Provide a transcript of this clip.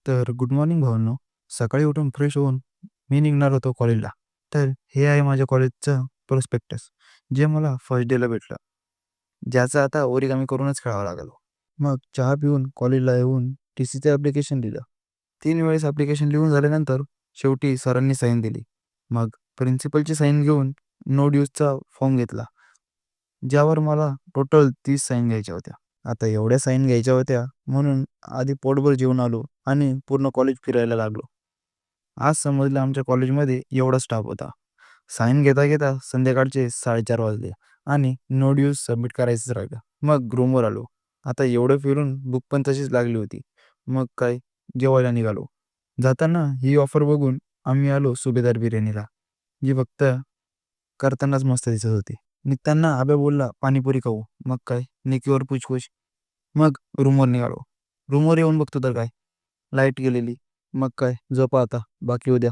तर good morning भावांनो. सकाळी उठून फ्रेश होऊन मी निघणार होतो कॉलेजला. तर हे आहे माझ्या कॉलेजचं प्रोस्पेक्टस, जे मला फर्स्ट डेला भेटलं, ज्याचं आता ओरिगामी करूनच खेळावं लागलो. मग चहा पिऊन कॉलेजला येऊन टी सीचं ॲप्लिकेशन दिलं. 3 वेळेस ॲप्लिकेशन लिहून झाल्यानंतर शेवटी सरांनी साईन दिली. मग प्रिन्सिपलची साईन घेऊन नो ड्यूजचा फॉर्म घेतला, ज्यावर मला टोटल 30 साईन घ्यायच्या होत्या. आता एवढ्या साईन घ्यायच्या होत्या म्हणून आधी पोटभर जेवून आलो आणि पूर्ण कॉलेज फिरायला लागलो. आज समजलं आमच्या कॉलेजमध्ये एवढा स्टाफ होता. साईन घेता घेता संध्याकाळचे 4:30 वाजले आणि नो ड्यूज सबमिट करायचंच राहिलं. मग रूमवर आलो. आता एवढं फिरून भूक पण तशीच लागली होती. मग काय, जेवायला निघालो. जाताना ही ऑफर बघून आम्ही आलो सुभेदार बिर्याणीला, जी फक्त करतानाच मस्त दिसत होती. निघताना आब्या बोलला, पाणीपुरी खाऊ. मग काय, निकीवर पुछपुछ. मग रूमवर निघालो. रूमवर येऊन बघतो तर काय, लाईट गेलेली. मग काय, झोपा आता, बाकी उद्या.